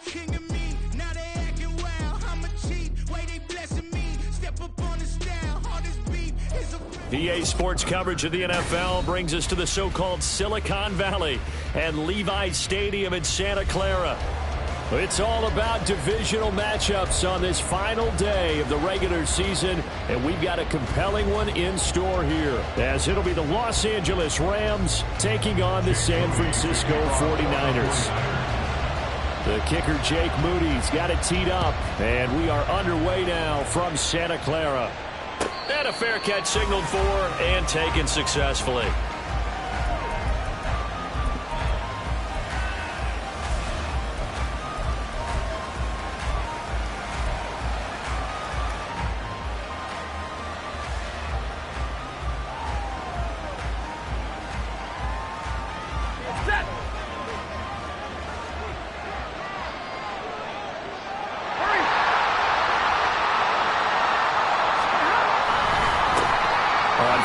king of me. Now they acting wild. I'm a cheat. Way they blessing me. Step up on the style. All this beef is a... PA Sports coverage of the NFL brings us to the so-called Silicon Valley and Levi Stadium in Santa Clara. It's all about divisional matchups on this final day of the regular season, and we've got a compelling one in store here, as it'll be the Los Angeles Rams taking on the San Francisco 49ers. The kicker, Jake Moody's got it teed up, and we are underway now from Santa Clara. And a fair catch signaled for and taken successfully.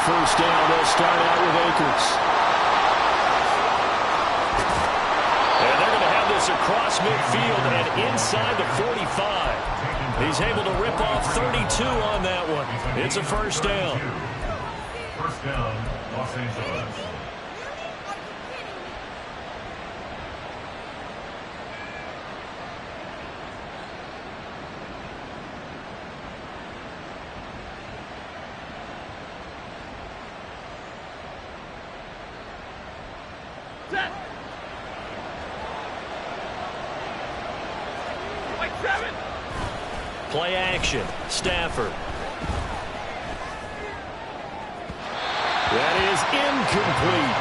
First down, they'll start out with Akers. And they're going to have this across midfield and inside the 45. He's able to rip off 32 on that one. It's a first down. First down, Los Angeles. Play action. Stafford. That is incomplete.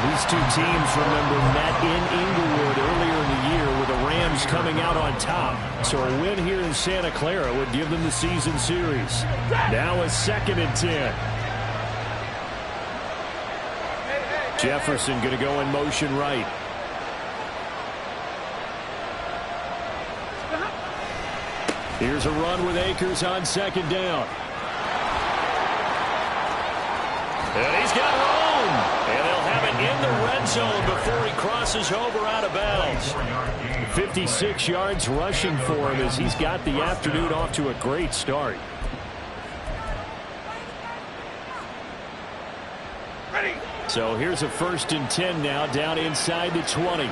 These two teams, remember, met in Inglewood earlier in the year with the Rams coming out on top. So a win here in Santa Clara would give them the season series. Now a 2nd and 10. Jefferson going to go in motion right. Here's a run with Akers on 2nd down. And he's got room. And they'll have it in the red zone before he crosses over out of bounds. 56 yards rushing for him as he's got the afternoon off to a great start. So here's a 1st and 10 now down inside the 20.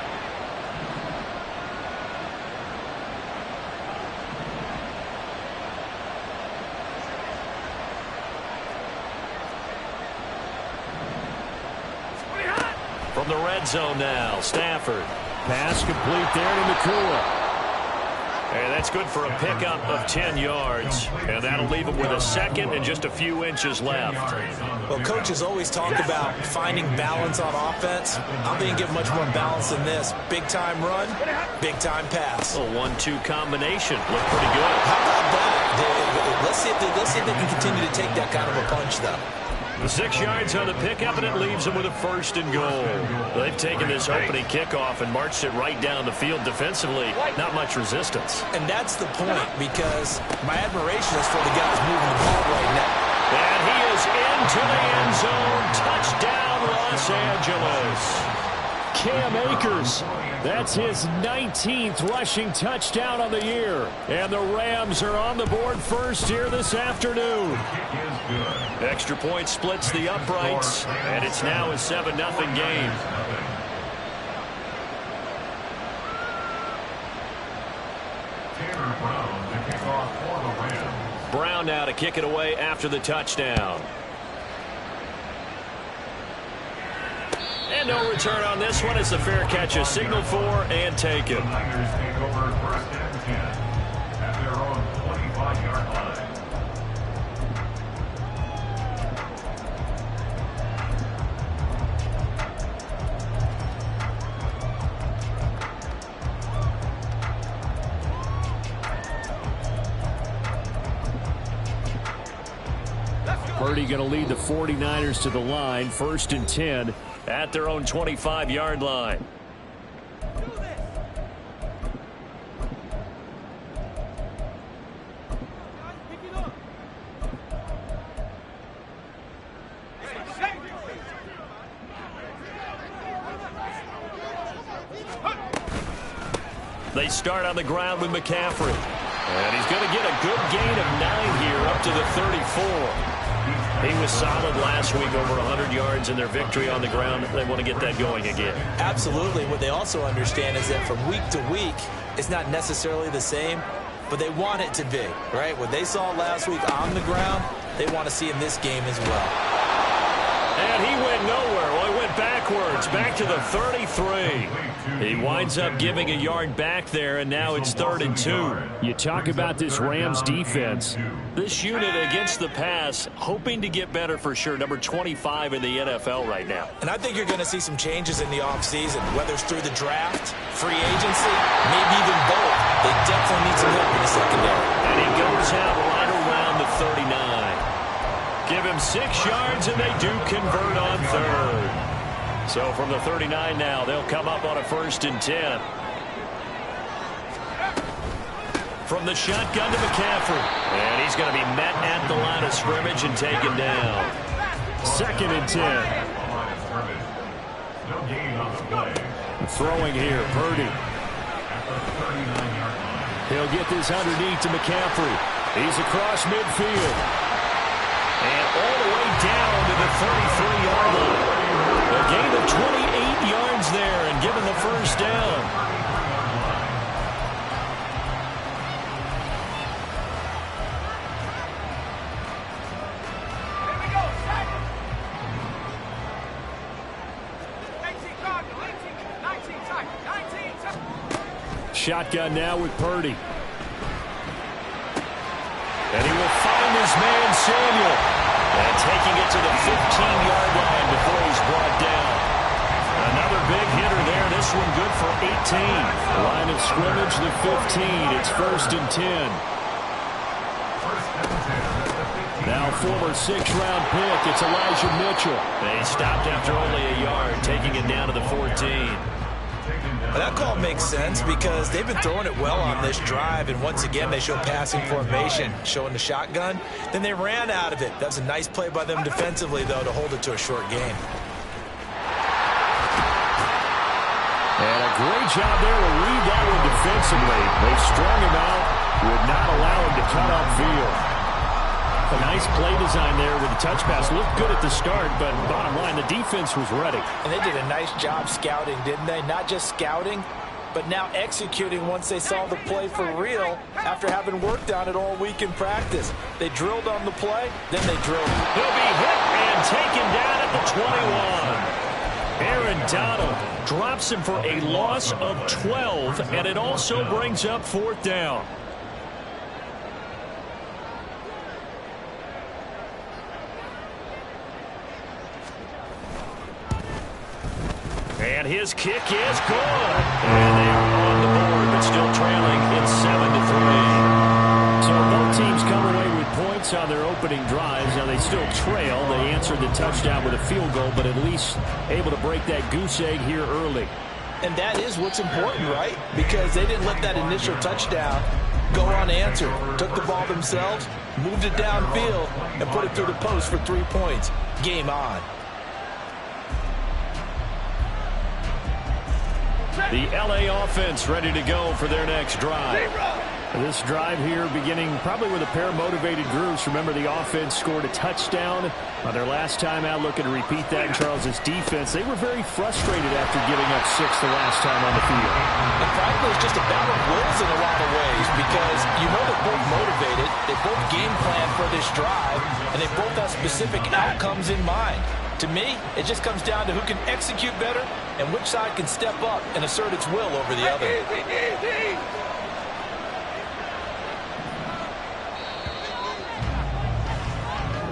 From the red zone now, Stafford. Pass complete there to Nakua. And that's good for a pickup of 10 yards. And that'll leave him with a 2nd and just a few inches left. Well, coaches always talk about finding balance on offense. I'm being given much more balance than this. Big-time run, big-time pass. A 1-2 combination. Looked pretty good. How about that? Let's see if they can continue to take that kind of a punch, though. The 6 yards on the pickup, and it leaves them with a 1st and goal. They've taken this opening kickoff and marched it right down the field defensively. Not much resistance. And that's the point, because my admiration is for the guys moving the ball right now. And he is into the end zone. Touchdown, Los Angeles. Cam Akers. That's his 19th rushing touchdown on the year. And the Rams are on the board first here this afternoon. Extra point splits the uprights, and it's now a 7-0 game. Brown now to kick it away after the touchdown. And no return on this one as the fair catch is signaled for and taken. The Niners take over 1st and 10 at their own 25-yard line. Purdy going to lead the 49ers to the line. 1st and 10 at their own 25-yard line. They start on the ground with McCaffrey. And he's going to get a good gain of 9 here up to the 34. He was solid last week, over 100 yards in their victory on the ground. They want to get that going again. Absolutely. What they also understand is that from week to week, it's not necessarily the same, but they want it to be, right? What they saw last week on the ground, they want to see in this game as well. And he went nowhere. Well, he went backwards, back to the 33. He winds up giving a yard back there, and now it's 3rd and 2. You talk about this Rams defense. This unit against the pass, hoping to get better for sure. Number 25 in the NFL right now. And I think you're going to see some changes in the offseason, whether it's through the draft, free agency, maybe even both. They definitely need some help in the secondary. And he goes out right around the 39. Give him 6 yards, and they do convert on 3rd. So from the 39 now, they'll come up on a 1st and 10. From the shotgun to McCaffrey. And he's going to be met at the line of scrimmage and taken down. 2nd and 10. Throwing here, Purdy. He'll get this underneath to McCaffrey. He's across midfield. And all the way down to the 33-yard line. A gain of 28 yards there and given the 1st down. Shotgun now with Purdy. And he will find his man, Samuel. And taking it to the 15-yard line before he's brought down. Another big hitter there. This one good for 18. Line of scrimmage, the 15. It's 1st and 10. Now former 6th-round pick. It's Elijah Mitchell. They stopped after only a yard, taking it down to the 14. That call makes sense because they've been throwing it well on this drive, and once again they show passing formation, showing the shotgun. Then they ran out of it. That's a nice play by them defensively, though, to hold it to a short gain. And a great job there to read that one defensively. They strung him out, would not allow him to cut upfield. A nice play design there with the touch pass. Looked good at the start, but bottom line, the defense was ready. And they did a nice job scouting, didn't they? Not just scouting, but now executing once they saw the play for real after having worked on it all week in practice. They drilled on the play, then they drilled. He'll be hit and taken down at the 21. Aaron Donald drops him for a loss of 12, and it also brings up 4th down. And his kick is good. And they are on the board, but still trailing in 7-3. So both teams come away with points on their opening drives. Now they still trail. They answered the touchdown with a field goal, but at least able to break that goose egg here early. And that is what's important, right? Because they didn't let that initial touchdown go unanswered. Took the ball themselves, moved it downfield, and put it through the post for 3 points. Game on. The LA offense ready to go for their next drive. This drive here beginning probably with a pair of motivated groups. Remember, the offense scored a touchdown on their last time out, looking to repeat that in Charles' defense. They were very frustrated after giving up 6 the last time on the field. And frankly, it's just a battle of wills in a lot of ways because you know they're both motivated, they both game plan for this drive, and they both have specific outcomes in mind. To me, it just comes down to who can execute better and which side can step up and assert its will over the other.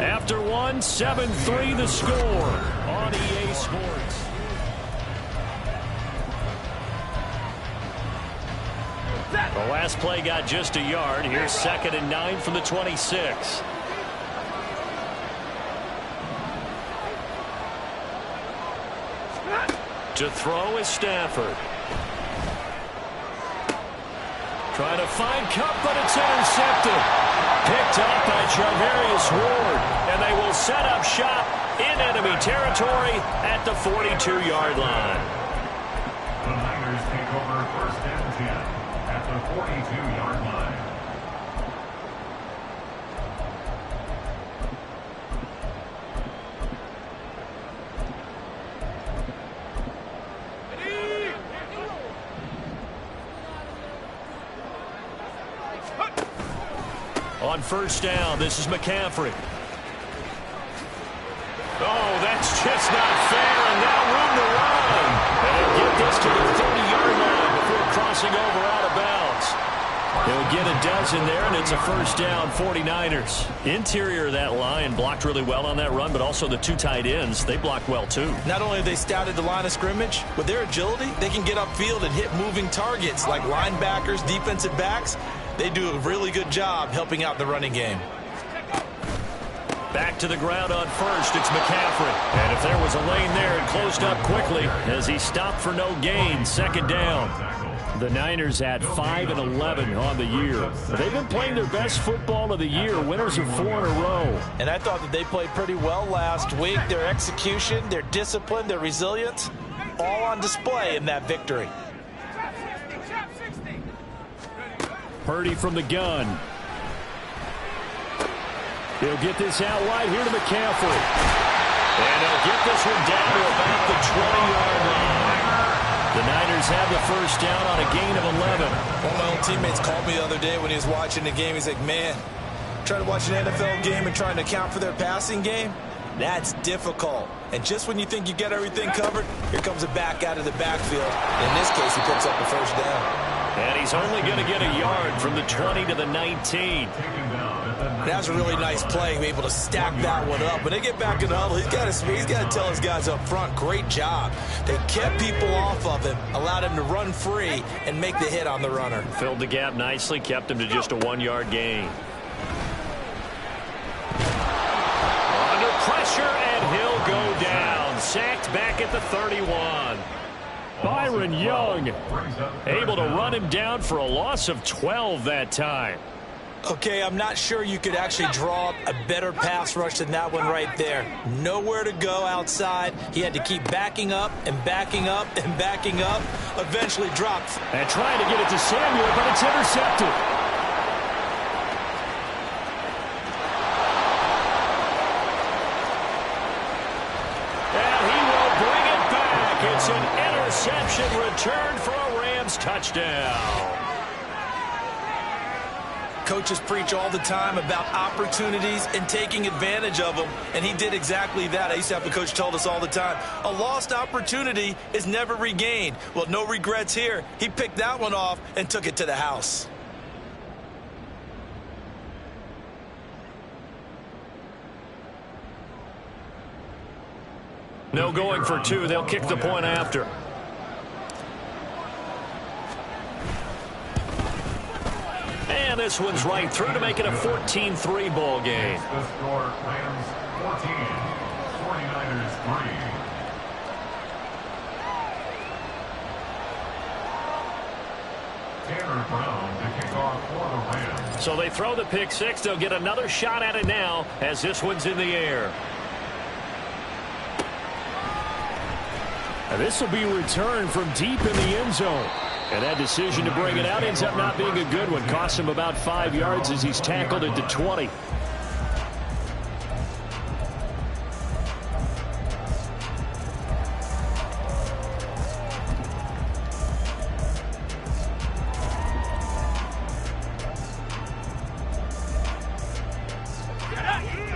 After one, 7-3 the score on EA Sports. The last play got just a yard. Here's 2nd and 9 from the 26. To throw is Stafford. Trying to find Cup, but it's intercepted. Picked up by Charvarius Ward. And they will set up shop in enemy territory at the 42-yard line. The Niners take over 1st and 10. 42-yard line. On first down, this is McCaffrey. Oh, that's just not fair, and now room to run. And he'll get this to the 30-yard line before crossing over out of bounds. He'll get a dozen there, and it's a first down, 49ers. Interior of that line blocked really well on that run, but also the two tight ends, they blocked well too. Not only have they scouted the line of scrimmage, with their agility, they can get upfield and hit moving targets like linebackers, defensive backs. They do a really good job helping out the running game. Back to the ground on first, it's McCaffrey. And if there was a lane there, it closed up quickly as he stopped for no gain. Second down. The Niners at 5-11 on the year. They've been playing their best football of the year, winners of 4 in a row. And I thought that they played pretty well last week. Their execution, their discipline, their resilience, all on display in that victory. Purdy from the gun. He'll get this out wide here to McCaffrey. And he'll get this one down to about the 20-yard line. The Niners have the first down on a gain of 11. One of my own teammates called me the other day when he was watching the game. He's like, man, trying to watch an NFL game and trying to account for their passing game, that's difficult. And just when you think you get everything covered, here comes a back out of the backfield. In this case, he picks up the first down. And he's only going to get a yard from the 20 to the 19. That's a really nice play, able to stack that one up. When they get back in the huddle, he's got to tell his guys up front, great job. They kept people off of him, allowed him to run free and make the hit on the runner. Filled the gap nicely, kept him to just a 1-yard gain. Under pressure, and he'll go down. Sacked back at the 31. Byron Young able to run him down for a loss of 12 that time. Okay, I'm not sure you could actually draw up a better pass rush than that one right there. Nowhere to go outside. He had to keep backing up and backing up and backing up. Eventually dropped. And trying to get it to Samuel, but it's intercepted. And he will bring it back. It's an interception return for a Rams touchdown. Coaches preach all the time about opportunities and taking advantage of them, and he did exactly that. I used to have a coach told us all the time, a lost opportunity is never regained. Well, no regrets here. He picked that one off and took it to the house. No going for two. They'll kick the point after. And this one's right through to make it a 14-3 ball game. The score, Rams 14, 49ers 3. Tanner Brown to kick off for the Rams. So they throw the pick six. They'll get another shot at it now as this one's in the air. And this will be returned from deep in the end zone. And that decision to bring it out ends up not being a good one. Costs him about 5 yards as he's tackled at the 20.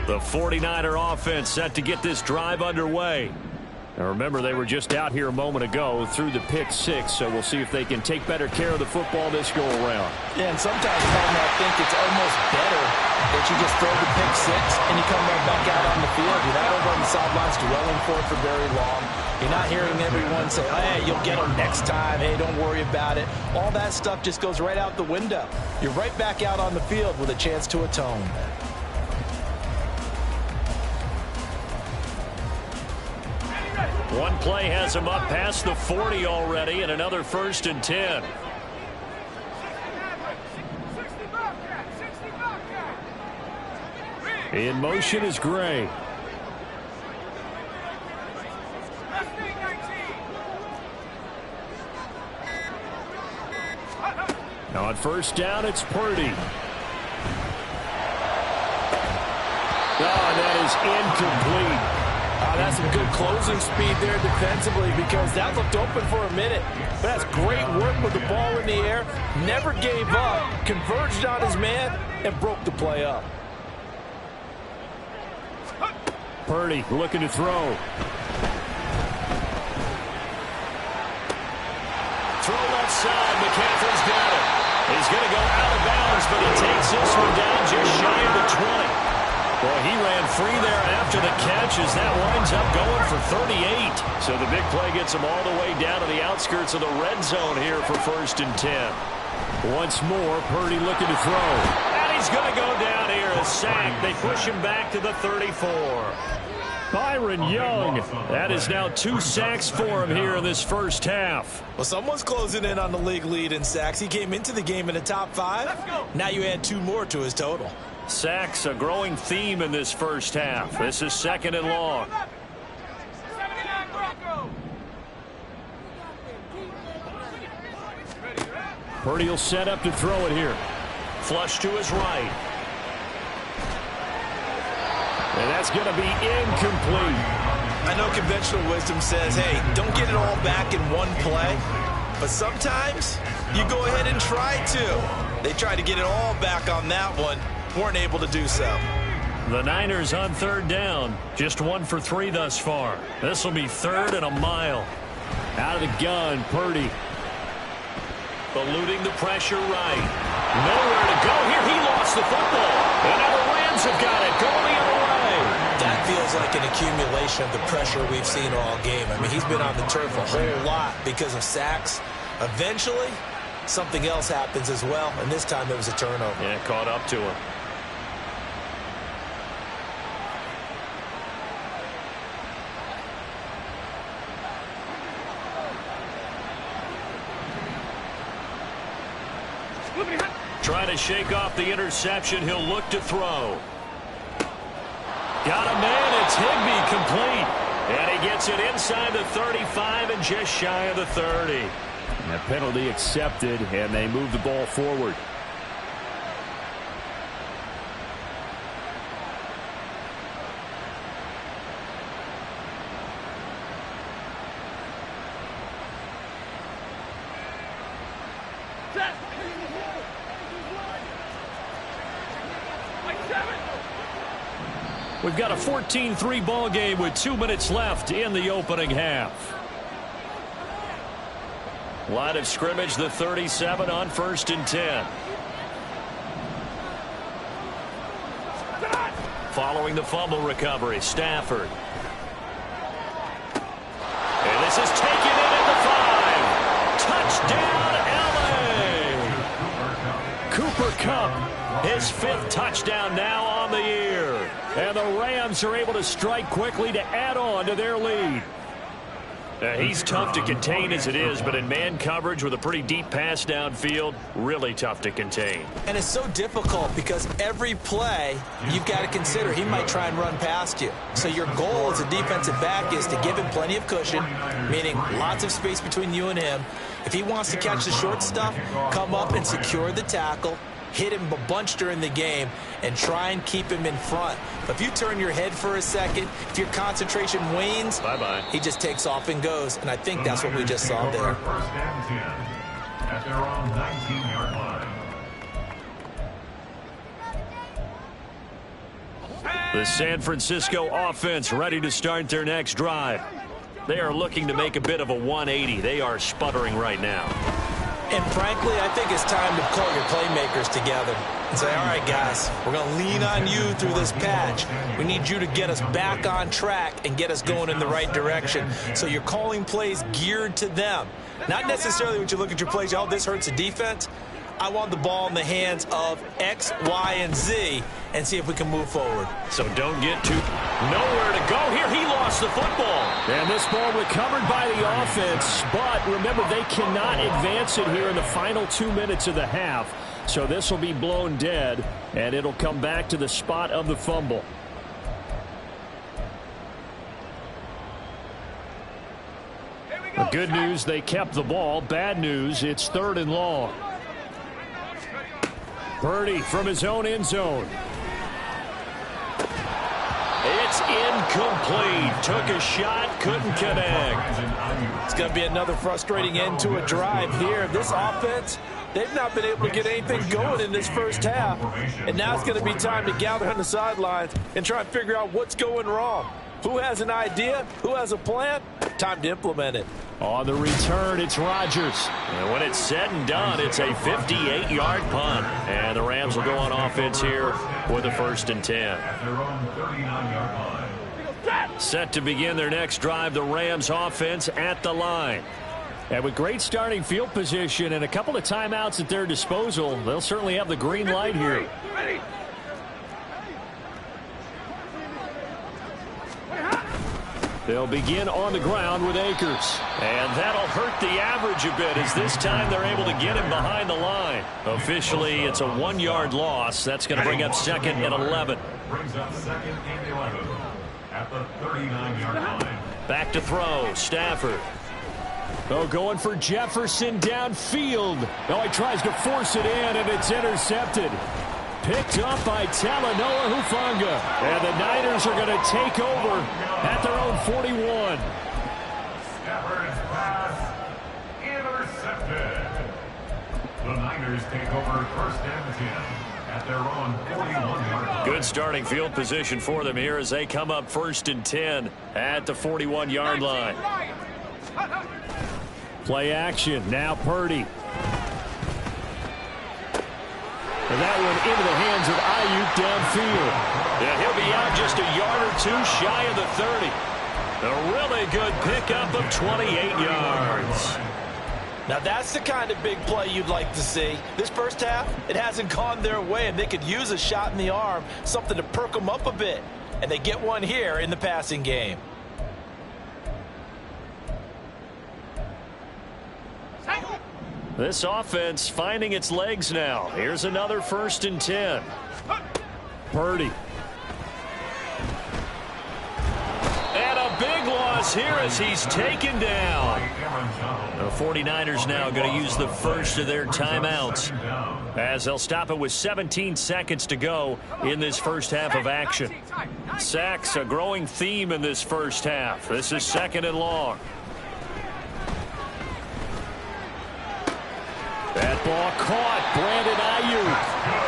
The 49er offense set to get this drive underway. Now remember, they were just out here a moment ago through the pick six, so we'll see if they can take better care of the football this go around. Yeah, and sometimes I think it's almost better that you just throw the pick six and you come right back out on the field. You're not over on the sidelines dwelling for it for very long. You're not hearing everyone say, hey, you'll get them next time. Hey, don't worry about it. All that stuff just goes right out the window. You're right back out on the field with a chance to atone. One play has him up past the 40 already, and another 1st and 10. In motion is Gray. On first down, it's Purdy. Oh, that is incomplete. That's some good closing speed there defensively because that looked open for a minute. But that's great work with the ball in the air. Never gave up, converged on his man, and broke the play up. Purdy looking to throw. Throw left side. McCaffrey's got it. He's going to go out of bounds, but he takes this one down just shy of the 20. Boy, he ran free there after the catch as that winds up going for 38. So the big play gets him all the way down to the outskirts of the red zone here for 1st and 10. Once more, Purdy looking to throw. And he's going to go down here, a sack. They push him back to the 34. Byron Young, that is now 2 sacks for him here in this first half. Well, someone's closing in on the league lead in sacks. He came into the game in the top 5. Now you add 2 more to his total. Sacks, a growing theme in this first half. This is 2nd and long. Purdy will set up to throw it here. Flush to his right. And that's going to be incomplete. I know conventional wisdom says, hey, don't get it all back in one play. But sometimes you go ahead and try to. They tried to get it all back on that one. Weren't able to do so. The Niners on 3rd down. Just 1 for 3 thus far. This will be 3rd and a mile. Out of the gun, Purdy. Eluding the pressure right. Nowhere to go here. He lost the football. And now the Rams have got it. Going the other way. That feels like an accumulation of the pressure we've seen all game. I mean, he's been on the turf a whole lot because of sacks. Eventually, something else happens as well. And this time it was a turnover. Yeah, caught up to him. Trying to shake off the interception. He'll look to throw. Got a man. It's Higbee, complete. And he gets it inside the 35 and just shy of the 30. And that penalty accepted, and they move the ball forward. We've got a 14-3 ball game with 2 minutes left in the opening half. Line of scrimmage, the 37 on 1st and 10. Following the fumble recovery, Stafford. And this is taken in at the 5. Touchdown, L.A. Cooper Kupp, his 5th touchdown now on the year. And the Rams are able to strike quickly to add on to their lead. He's tough to contain as it is, but in man coverage with a pretty deep pass downfield, really tough to contain. And it's so difficult because every play you've got to consider he might try and run past you. So your goal as a defensive back is to give him plenty of cushion, meaning lots of space between you and him. If he wants to catch the short stuff, come up and secure the tackle, hit him a bunch during the game, and try and keep him in front. But if you turn your head for a second, if your concentration wanes, bye-bye. He just takes off and goes. And I think that's what we just saw there. 1st and 10 at their own 19-yard line. The San Francisco offense ready to start their next drive. They are looking to make a bit of a 180. They are sputtering right now. And frankly, I think it's time to call your playmakers together and say, all right, guys, we're going to lean on you through this patch. We need you to get us back on track and get us going in the right direction. So you're calling plays geared to them. Not necessarily when you look at your plays, oh, this hurts the defense. I want the ball in the hands of X, Y, and Z and see if we can move forward. So don't get too nowhere to go here. He lost the football. And this ball recovered by the offense, but remember, they cannot advance it here in the final 2 minutes of the half. So this will be blown dead, and it'll come back to the spot of the fumble. The good news, they kept the ball. Bad news, it's 3rd and long. Purdy from his own end zone. It's incomplete. Took a shot, couldn't connect. It's going to be another frustrating end to a drive here. This offense, they've not been able to get anything going in this first half. And now it's going to be time to gather on the sidelines and try and figure out what's going wrong. Who has an idea? Who has a plan? Time to implement it. On the return, it's Rodgers. And when it's said and done, it's a 58-yard punt. And the Rams will go on offense here with a 1st and 10. Set to begin their next drive, the Rams offense at the line. And with great starting field position and a couple of timeouts at their disposal, they'll certainly have the green light here. They'll begin on the ground with Akers. And that'll hurt the average a bit as this time they're able to get him behind the line. Officially, it's a 1-yard loss. That's going to bring up 2nd and 11. Brings up 2nd and 11 at the 39-yard line. Back to throw, Stafford. Oh, going for Jefferson downfield. Oh, he tries to force it in, and it's intercepted. Picked up by Talanoa Hufanga. And the Niners are going to take over at their own 41. Stafford's pass intercepted. The Niners take over 1st and 10 at their own 41-yard line. Good starting field position for them here as they come up 1st and 10 at the 41-yard line. Play action. Now Purdy. And that one into the hands of Ayuk downfield. Yeah, he'll be out just a yard or two shy of the 30. A really good pickup of 28 yards. Now that's the kind of big play you'd like to see. This first half, it hasn't gone their way, and they could use a shot in the arm, something to perk them up a bit. And they get one here in the passing game. This offense finding its legs now. Here's another 1st and 10. Purdy. And a big loss here as he's taken down. The 49ers now going to use the first of their timeouts as they'll stop it with 17 seconds to go in this first half of action. Sacks, a growing theme in this first half. This is 2nd and long. That ball caught. Brandon Ayuk.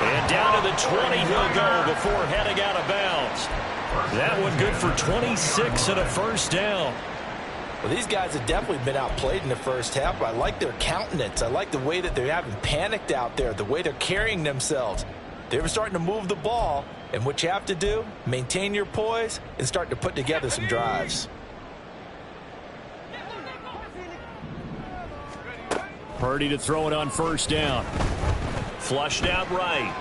And down to the 20 he'll go before heading out of bounds. That one good for 26 and a 1st down. Well, these guys have definitely been outplayed in the first half, but I like their countenance. I like the way that they haven't panicked out there, the way they're carrying themselves. They're starting to move the ball, and what you have to do, maintain your poise and start to put together some drives. Purdy to throw it on 1st down. Flushed out right.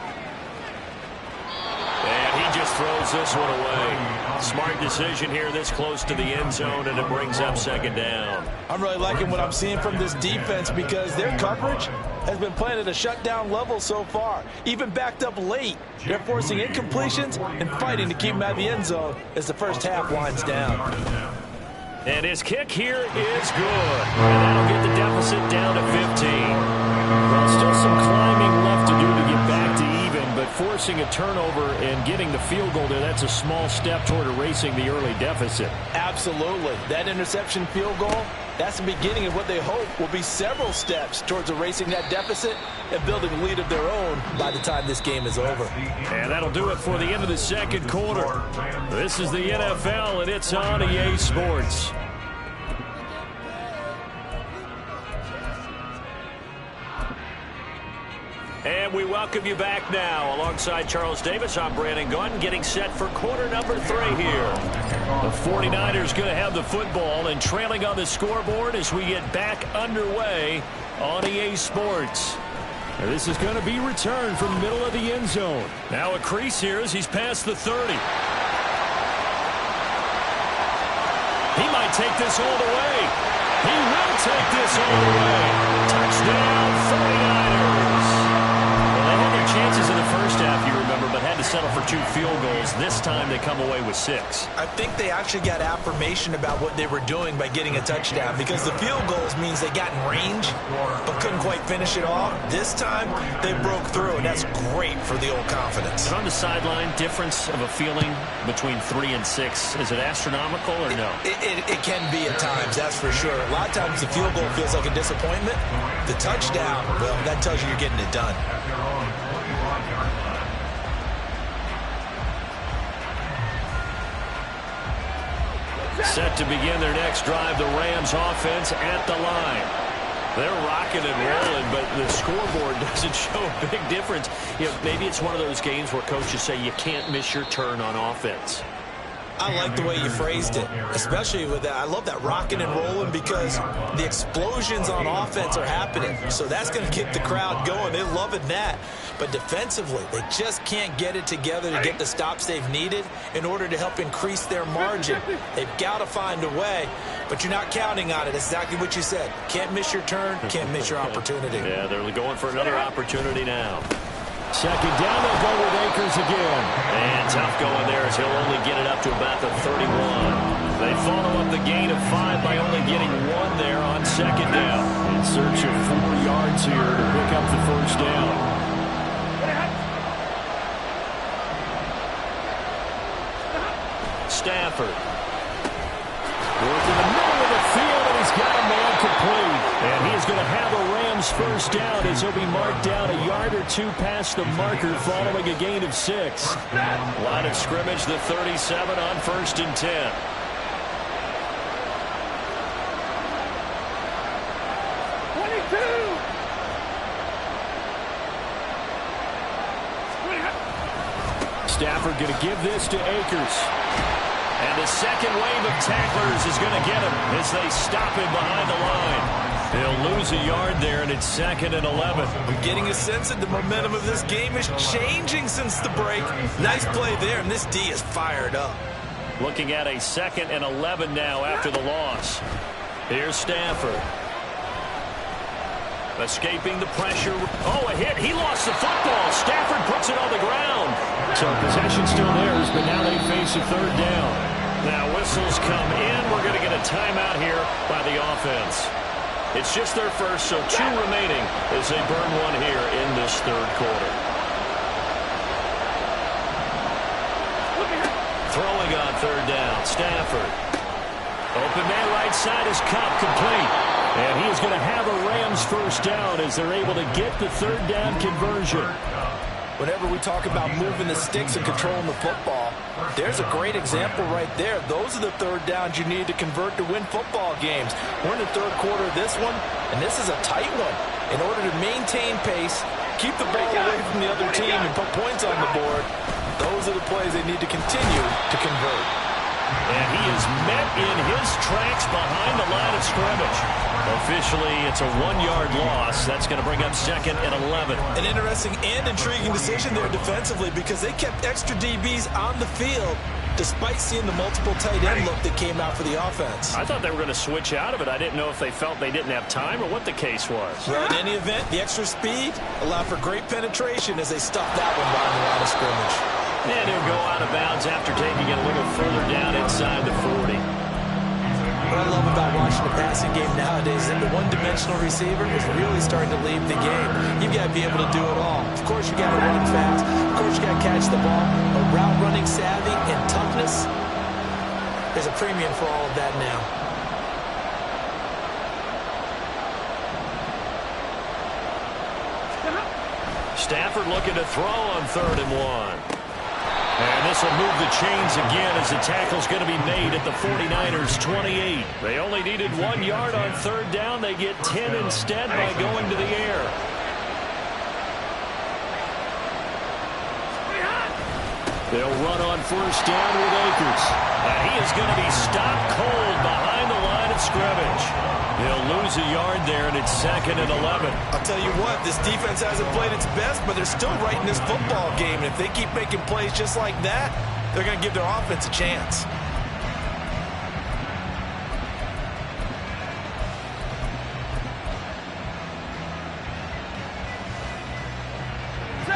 And he just throws this one away. Smart decision here this close to the end zone, and it brings up 2nd down. I'm really liking what I'm seeing from this defense because their coverage has been playing at a shutdown level so far. Even backed up late, they're forcing incompletions and fighting to keep them out of the end zone as the first half winds down. And his kick here is good. And that'll get the deficit down to 15. Well, still some climbing left to do to get back to even, but forcing a turnover and getting the field goal there, that's a small step toward erasing the early deficit. Absolutely. That interception field goal, that's the beginning of what they hope will be several steps towards erasing that deficit and building a lead of their own by the time this game is over. And that'll do it for the end of the 2nd quarter. This is the NFL, and it's on EA Sports. And we welcome you back now. Alongside Charles Davis, I'm Brandon Gunn, getting set for quarter number 3 here. The 49ers going to have the football and trailing on the scoreboard as we get back underway on EA Sports. And this is going to be returned from the middle of the end zone. Now a crease here as he's past the 30. He might take this all the way. He will take this all the way. Touchdown, 49ers. Chances in the first half, you remember, but had to settle for 2 field goals. This time they come away with 6. I think they actually got affirmation about what they were doing by getting a touchdown, because the field goals means they got in range but couldn't quite finish it off. This time they broke through, and that's great for the old confidence. And on the sideline, difference of a feeling between 3 and 6, is it astronomical or no? It can be at times, that's for sure. A lot of times the field goal feels like a disappointment. The touchdown, well, that tells you you're getting it done. At their own 25-yard line. Set to begin their next drive, the Rams offense at the line. They're rocking and rolling, but the scoreboard doesn't show a big difference. You know, maybe it's one of those games where coaches say you can't miss your turn on offense. I like the way you phrased it, especially with that. I love that rocking and rolling, because the explosions on offense are happening. So that's going to keep the crowd going. They're loving that. But defensively, they just can't get it together to get the stops they've needed in order to help increase their margin. They've got to find a way, but you're not counting on it. It's exactly what you said. Can't miss your turn, can't miss your opportunity. Yeah, they're going for another opportunity now. Second down, they'll go with Akers again. And tough going there as he'll only get it up to about the 31. They follow up the gain of 5 by only getting 1 there on second down. In search of 4 yards here to pick up the first down. Stafford. Work in the middle of the field, and he's got a man complete. And he is going to have a Rams first down as he'll be marked down a yard or 2 past the marker following a gain of 6. Line of scrimmage, the 37 on 1st and 10. Stafford going to give this to Akers. And the second wave of tacklers is going to get him as they stop him behind the line. They'll lose a yard there, and it's 2nd and 11. I'm getting a sense that the momentum of this game is changing since the break. Nice play there, and this D is fired up. Looking at a 2nd and 11 now after the loss. Here's Stafford. Escaping the pressure. Oh, a hit. He lost the football. Stafford puts it on the ground. So possession still theirs, but now they face a 3rd down. Now whistles come in. We're going to get a timeout here by the offense. It's just their first, so 2 remaining as they burn 1 here in this 3rd quarter. Throwing on 3rd down. Stafford. Open man right side is Cup, complete. And he is going to have a Rams first down as they're able to get the 3rd down conversion. Whenever we talk about moving the sticks and controlling the football, there's a great example right there. Those are the 3rd downs you need to convert to win football games. We're in the 3rd quarter of this one, and this is a tight one. In order to maintain pace, keep the ball away from the other team, and put points on the board, those are the plays they need to continue to convert. And he is met in his tracks behind the line of scrimmage. Officially, it's a 1-yard loss. That's going to bring up 2nd and 11. An interesting and intriguing decision there defensively, because they kept extra DBs on the field despite seeing the multiple tight end look that came out for the offense. I thought they were going to switch out of it. I didn't know if they felt they didn't have time or what the case was. Well, in any event, the extra speed allowed for great penetration as they stopped that one behind the line of scrimmage. And he'll go out of bounds after taking it a little further down inside the 40. What I love about watching the passing game nowadays is that the one-dimensional receiver is really starting to leave the game. You've got to be able to do it all. Of course, you got to run fast. Of course, you got to catch the ball. But route running savvy and toughness, there's a premium for all of that now. Stafford looking to throw on 3rd and 1. And this will move the chains again as the tackle's going to be made at the 49ers' 28. They only needed 1 yard on 3rd down. They get 10 instead by going to the air. They'll run on 1st down with Akers. And he is going to be stopped cold behind the line of scrimmage. He'll lose a yard there, and it's 2nd and 11. I'll tell you what, this defense hasn't played its best, but they're still right in this football game. And if they keep making plays just like that, they're going to give their offense a chance.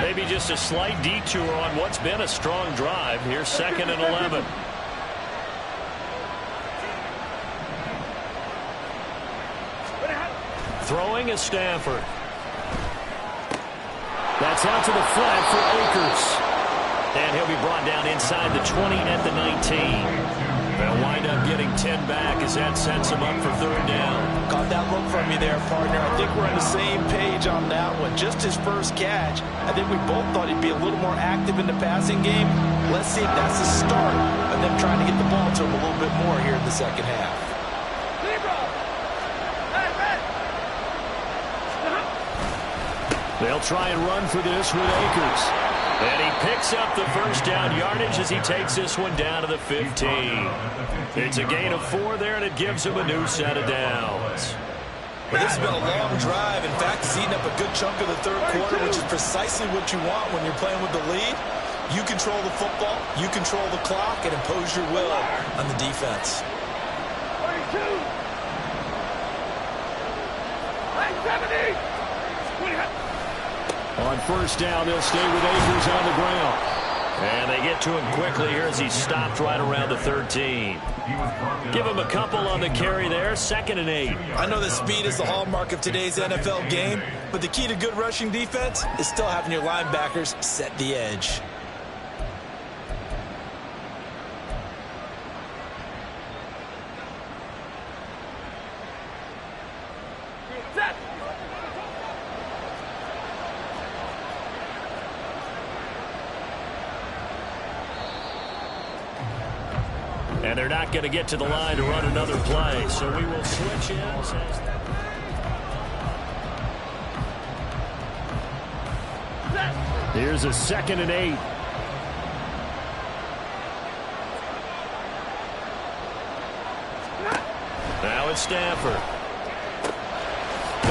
Maybe just a slight detour on what's been a strong drive. Here's 2nd and 11. Throwing is Stafford. That's out to the flat for Akers. And he'll be brought down inside the 20 at the 19. They'll wind up getting 10 back as that sets him up for 3rd down. Got that look from you there, partner. I think we're on the same page on that one. Just his first catch. I think we both thought he'd be a little more active in the passing game. Let's see if that's the start of them trying to get the ball to him a little bit more here in the second half. They'll try and run for this with Akers. And he picks up the first down yardage as he takes this one down to the 15. It's a gain of 4 there, and it gives him a new set of downs. Well, this has been a long drive. In fact, it's eaten up a good chunk of the 3rd quarter, which is precisely what you want when you're playing with the lead. You control the football, you control the clock, and impose your will on the defense. 70! On 1st down, they'll stay with Akers on the ground. And they get to him quickly here as he stopped right around the 13. Give him a couple on the carry there. 2nd and 8. I know that speed is the hallmark of today's NFL game, but the key to good rushing defense is still having your linebackers set the edge. And they're not going to get to the line to run another play, so we will switch in. Here's a 2nd and 8. Now it's Stafford.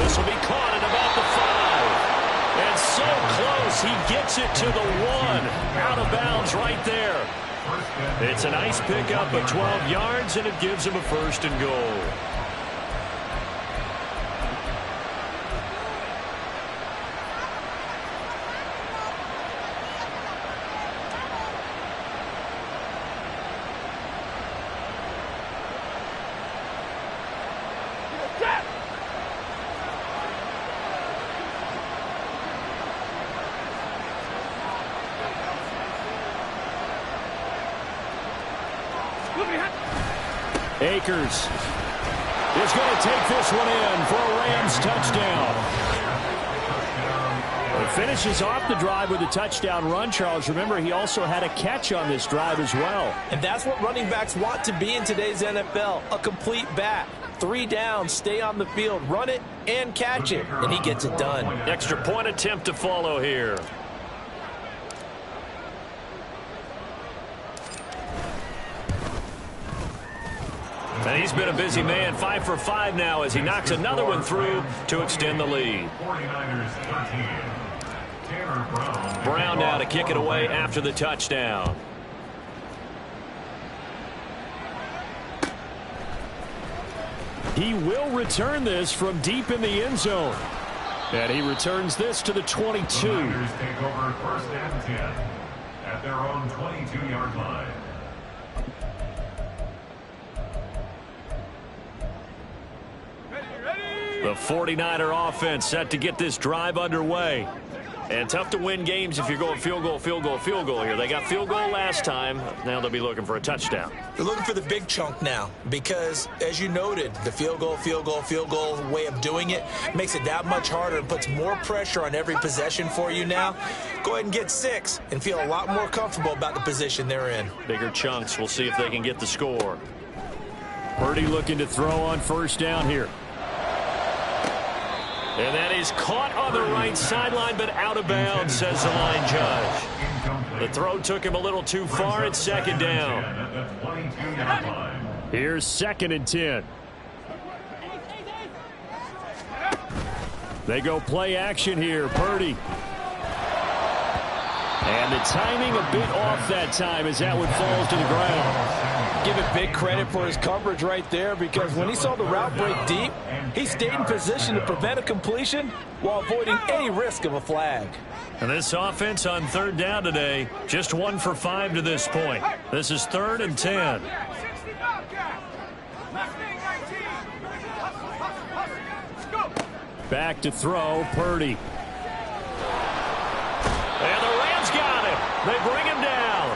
This will be caught at about the 5. And so close, he gets it to the 1. Out of bounds right there. It's a nice pickup of 12 yards, and it gives him a 1st and goal. Akers is going to take this one in for a Rams touchdown. He finishes off the drive with a touchdown run, Charles. Remember, he also had a catch on this drive as well. And that's what running backs want to be in today's NFL, a complete back. 3 downs, stay on the field, run it, and catch it, and he gets it done. Extra point attempt to follow here. And he's been a busy man, 5 for 5 now as he knocks another one through to extend the lead. 49ers 13. Brown now to kick it away after the touchdown. He will return this from deep in the end zone. And he returns this to the 22. The Niners take over 1st and 10 at their own 22-yard line. The 49er offense set to get this drive underway. And tough to win games if you're going field goal, field goal, field goal here. They got field goal last time. Now they'll be looking for a touchdown. They're looking for the big chunk now because, as you noted, the field goal way of doing it makes it that much harder and puts more pressure on every possession for you now. Go ahead and get 6 and feel a lot more comfortable about the position they're in. Bigger chunks. We'll see if they can get the score. Purdy looking to throw on 1st down here. And that is caught on the right sideline, but out of bounds, says the line judge. The throw took him a little too far. It's 2nd down. Here's 2nd and 10. They go play action here. Purdy. And the timing a bit off that time as that one falls to the ground. give it big credit for his coverage right there, because when he saw the route break deep, he stayed in position to prevent a completion while avoiding any risk of a flag. And this offense on third down today, just 1 for 5 to this point. This is 3rd and 10. Back to throw, Purdy. And the Rams got him. They bring him down.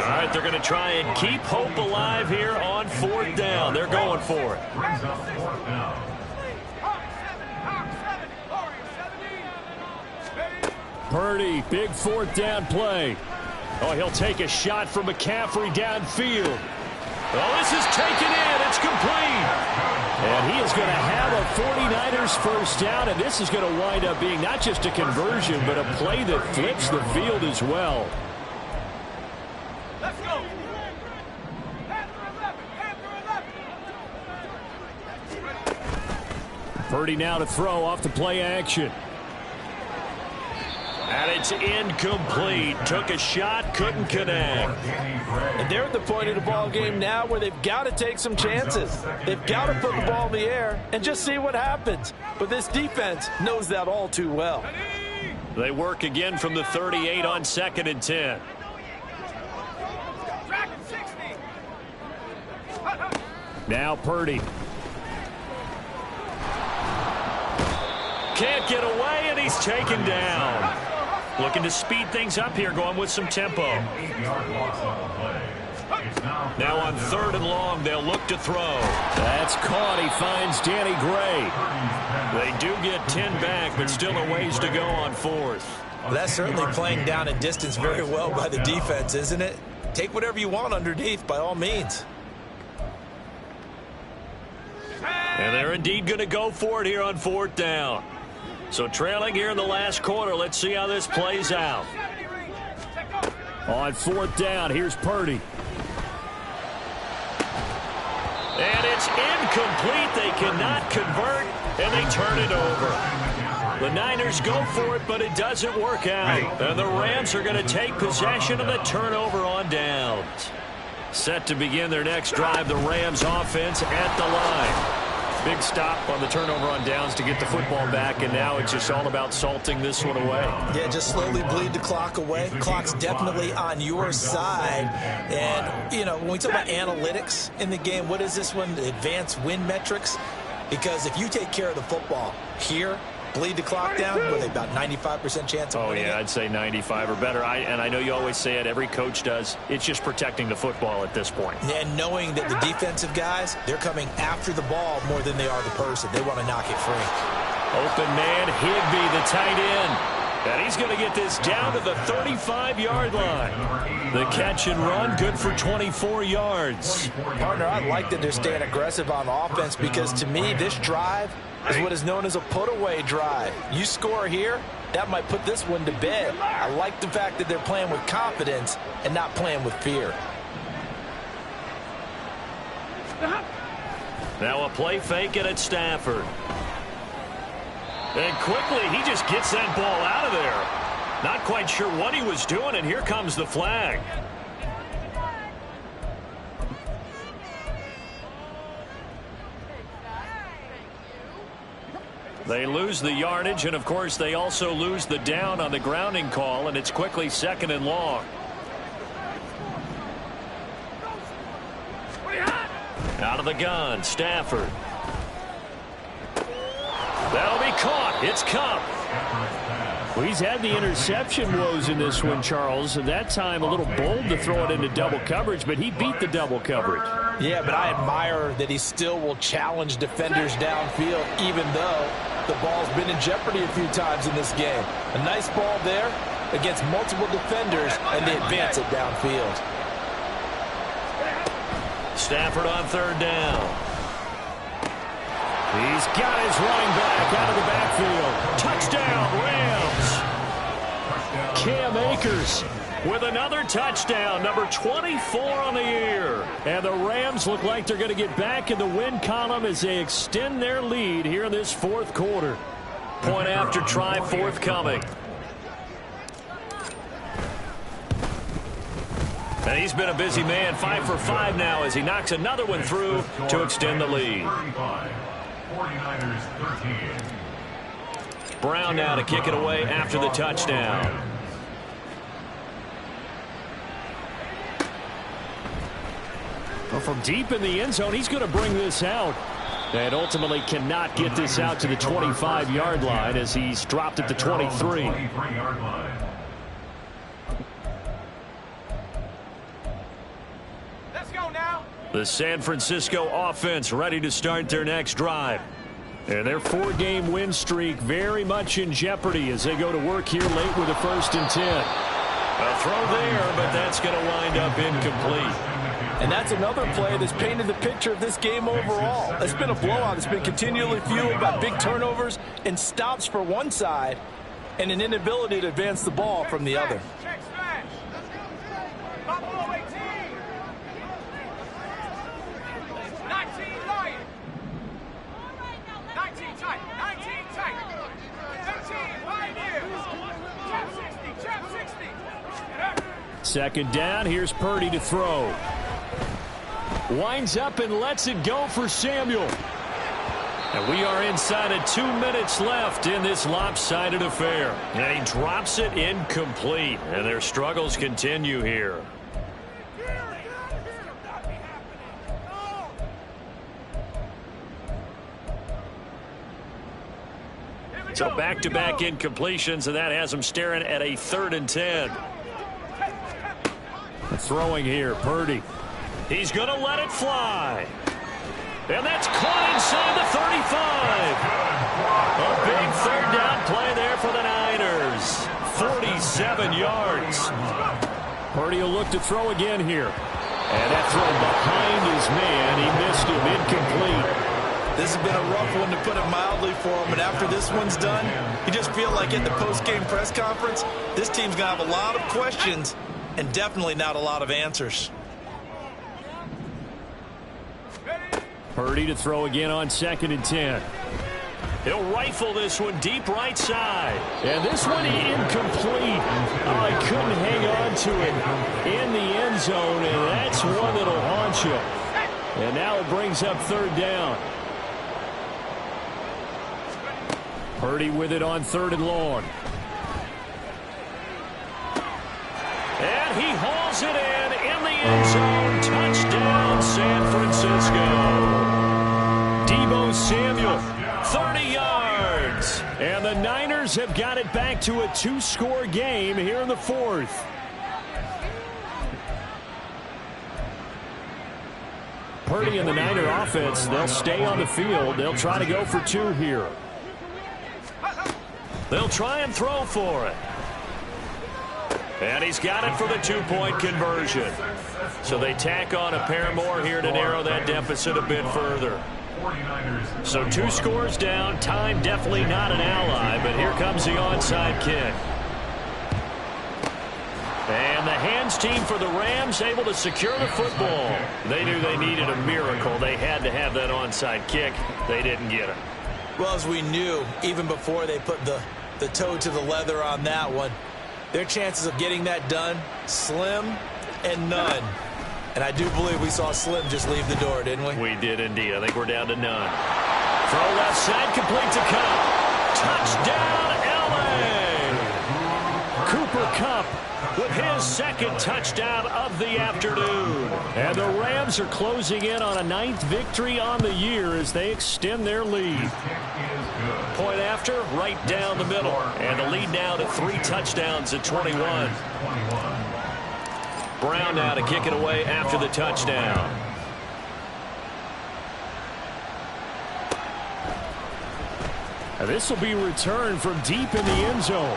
All right, they're going to try and keep hope alive here on 4th down. They're going for it. Brings up 4th down. Purdy, big 4th down play. Oh, he'll take a shot from McCaffrey downfield. Oh, this is taken in. It's complete. And he is going to have a 49ers first down, and this is going to wind up being not just a conversion, but a play that flips the field as well. Let's go. Purdy now to throw off the play action. And it's incomplete. Took a shot, couldn't connect. And they're at the point of the ball game now where they've got to take some chances. They've got to put the ball in the air and just see what happens. But this defense knows that all too well. They work again from the 38 on 2nd and 10. Now Purdy. Can't get away, and he's taken down. Looking to speed things up here, going with some tempo. Now on 3rd and long, they'll look to throw. That's caught. He finds Danny Gray. They do get 10 back, but still a ways to go on 4th. Well, that's certainly playing down in distance very well by the defense, isn't it? Take whatever you want underneath, by all means. And they're indeed going to go for it here on 4th down. So trailing here in the last quarter. Let's see how this plays out. On 4th down, here's Purdy. And it's incomplete. They cannot convert, and they turn it over. The Niners go for it, but it doesn't work out. And the Rams are going to take possession of the turnover on downs. Set to begin their next drive, the Rams offense at the line. Big stop on the turnover on downs to get the football back, and now it's just all about salting this one away. Yeah, just slowly bleed the clock away. Clock's definitely on your side. And, you know, when we talk about analytics in the game, what is this one? Advanced win metrics? Because if you take care of the football here, bleed the clock down with about 95% chance of winning. Oh, yeah, I'd say 95 or better. And I know you always say it, every coach does. It's just protecting the football at this point. And knowing that the defensive guys, they're coming after the ball more than they are the person. They want to knock it free. Open man, Higbee, the tight end. And he's going to get this down to the 35-yard line. The catch and run, good for 24 yards. Partner, I like that they're staying aggressive on offense, because to me, this drive is what is known as a put-away drive. You score here, that might put this one to bed. I like the fact that they're playing with confidence and not playing with fear. Now a play fake it at Stafford. And quickly, he just gets that ball out of there. Not quite sure what he was doing, and here comes the flag. They lose the yardage, and of course they also lose the down on the grounding call, and it's quickly 2nd and long. Out of the gun, Stafford. That'll be caught. It's Cup. Well, he's had the interception woes in this one, Charles, and that time a little bold to throw it into double coverage, but he beat the double coverage. Yeah, but I admire that he still will challenge defenders downfield, even though the ball's been in jeopardy a few times in this game. A nice ball there against multiple defenders, and they advance it downfield. Stafford on 3rd down. He's got his running back out of the backfield. Touchdown, Rams. Cam Akers with another touchdown, number 24 on the year. And the Rams look like they're going to get back in the win column as they extend their lead here in this 4th quarter. Point after try forthcoming. And he's been a busy man, 5 for 5 now as he knocks another one through to extend the lead. 49ers 13. Brown now to kick it away after the touchdown. Well, from deep in the end zone, he's going to bring this out. And ultimately cannot get this out to the 25-yard line as he's dropped at the 23. Let's go now. The San Francisco offense ready to start their next drive. And their 4-game win streak very much in jeopardy as they go to work here late with a 1st and 10. A throw there, but that's going to wind up incomplete. And that's another play that's painted the picture of this game overall. It's been a blowout. It's been continually fueled by big turnovers and stops for one side and an inability to advance the ball from the other. Check smash. Buffalo 18. 19 Lion. 19 tight. 19 tight. 18 Pioneers. Jab 60. Jab 60. 2nd down. Here's Purdy to throw. Winds up and lets it go for Samuel. And we are inside of 2 minutes left in this lopsided affair. And he drops it incomplete. And their struggles continue here. So back-to-back incompletions, and that has them staring at a 3rd and 10. Throwing here, Purdy. He's going to let it fly. And that's caught inside the 35. A big 3rd down play there for the Niners. 47 yards. Purdy will look to throw again here. And that throw behind his man. He missed him, incomplete. This has been a rough one, to put it mildly, for him. And after this one's done, you just feel like at the post-game press conference, this team's going to have a lot of questions and definitely not a lot of answers. Purdy to throw again on 2nd and 10. He'll rifle this one deep right side. And this one incomplete. Oh, he couldn't hang on to it in the end zone, and that's one that'll haunt you. And now it brings up 3rd down. Purdy with it on 3rd and long. And he hauls it in the end zone. Touchdown, San Francisco. Deebo Samuel, 30 yards. And the Niners have got it back to a 2-score game here in the 4th. Purdy and the Niner offense, they'll stay on the field. They'll try to go for 2 here. They'll try and throw for it. And he's got it for the 2-point conversion. So they tack on a pair more here to narrow that deficit a bit further. So 2 scores down. Time definitely not an ally, but here comes the onside kick. And the hands team for the Rams able to secure the football. They knew they needed a miracle. They had to have that onside kick. They didn't get it. Well, as we knew, even before they put the toe to the leather on that one, their chances of getting that done, slim and none. And I do believe we saw Slim just leave the door, didn't we? We did indeed. I think we're down to none. Throw left side, complete to Kupp. Touchdown, L.A. Cooper Kupp with his 2nd touchdown of the afternoon. And the Rams are closing in on a 9th victory on the year as they extend their lead. Point after, right down the middle. And the lead now to 3 touchdowns at 21. Brown now to kick it away after the touchdown. And this will be returned from deep in the end zone.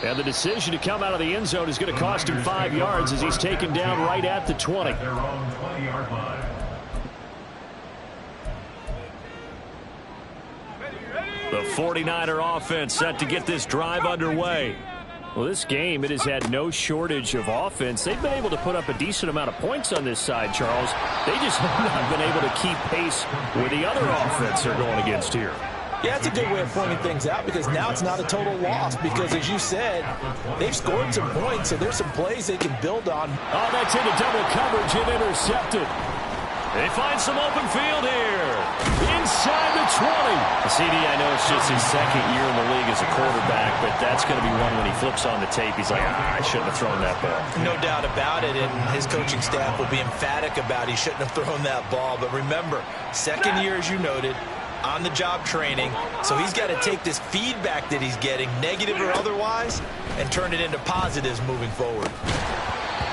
And the decision to come out of the end zone is going to cost him 5 yards as he's taken down right at the 20. Their own 20-yard line. The 49er offense set to get this drive underway. Well, this game, it has had no shortage of offense. They've been able to put up a decent amount of points on this side, Charles. They just have not been able to keep pace with the other offense they're going against here. Yeah, that's a good way of pointing things out because now it's not a total loss because, as you said, they've scored some points, so there's some plays they can build on. Oh, that's into double coverage and intercepted. They find some open field here. Inside the 20. CD, I know it's just his second year in the league as a quarterback, but that's going to be one when he flips on the tape. He's like, I shouldn't have thrown that ball. No doubt about it, and his coaching staff will be emphatic about he shouldn't have thrown that ball. But remember, second year, as you noted, on-the-job training, so he's got to take this feedback that he's getting, negative or otherwise, and turn it into positives moving forward.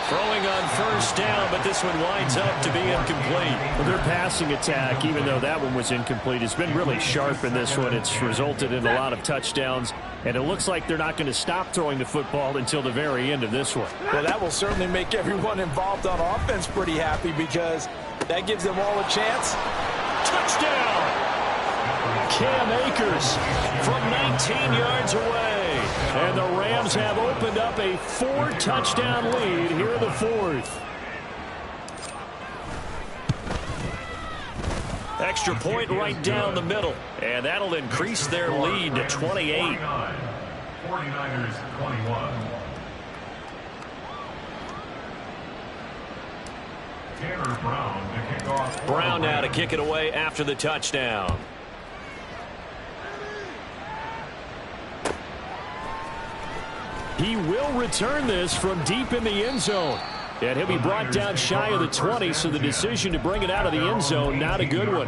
Throwing on first down, but this one winds up to be incomplete. Well, their passing attack, even though that one was incomplete, has been really sharp in this one. It's resulted in a lot of touchdowns, and it looks like they're not going to stop throwing the football until the very end of this one. Well, that will certainly make everyone involved on offense pretty happy because that gives them all a chance. Touchdown! Cam Akers from 19 yards away. And the Rams have opened up a 4-touchdown lead here in the fourth. Extra point right down the middle. And that'll increase their lead to 28. 49ers 21. Tanner Brown to kick off. Brown now to kick it away after the touchdown. He will return this from deep in the end zone. And he'll be brought down shy of the 20, so the decision to bring it out of the end zone, not a good one.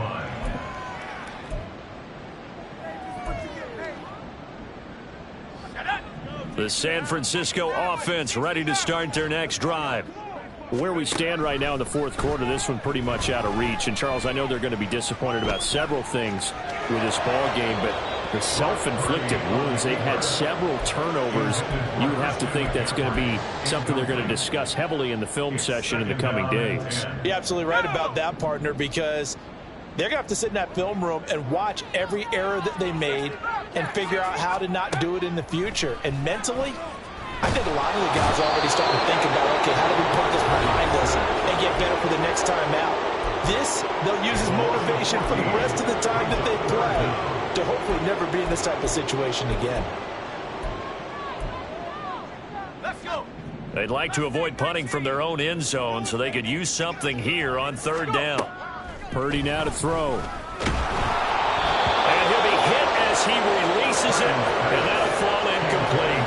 The San Francisco offense ready to start their next drive. Where we stand right now in the fourth quarter, this one pretty much out of reach. And, Charles, I know they're going to be disappointed about several things with this ball game, but the self-inflicted wounds, they've had several turnovers. You would have to think that's going to be something they're going to discuss heavily in the film session in the coming days. You're absolutely right about that, partner, because they're going to have to sit in that film room and watch every error that they made and figure out how to not do it in the future. And mentally, I think a lot of the guys are already starting to think about, okay, how do we put this behind us and get better for the next time out? This, they'll use as motivation for the rest of the time that they play to hopefully never be in this type of situation again. Let's go. They'd like to avoid punting from their own end zone so they could use something here on third down. Purdy now to throw. And he'll be hit as he releases it, and that'll fall incomplete.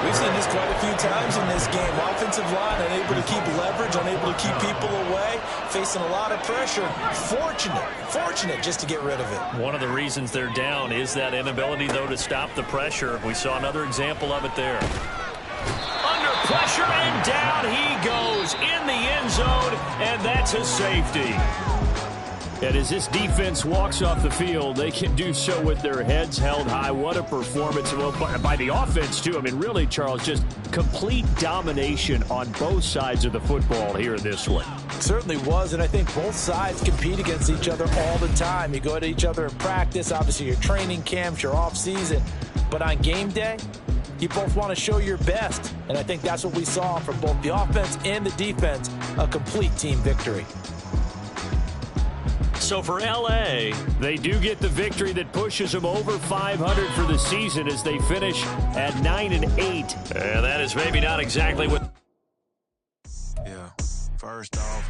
We've seen this quite a few times in this game. Offensive line unable to keep leverage, unable to keep people away, facing a lot of pressure. Fortunate just to get rid of it. One of the reasons they're down is that inability, though, to stop the pressure. We saw another example of it there. Under pressure, and down he goes in the end zone, and that's a safety. And as this defense walks off the field, they can do so with their heads held high. What a performance by the offense, too. I mean, really, Charles, just complete domination on both sides of the football here in this one. Certainly was, and I think both sides compete against each other all the time. You go at each other in practice, obviously your training camps, your off-season. But on game day, you both want to show your best. And I think that's what we saw from both the offense and the defense, a complete team victory. So for L.A., they do get the victory that pushes them over 500 for the season as they finish at 9-8. And that is maybe not exactly what... Yeah, first off,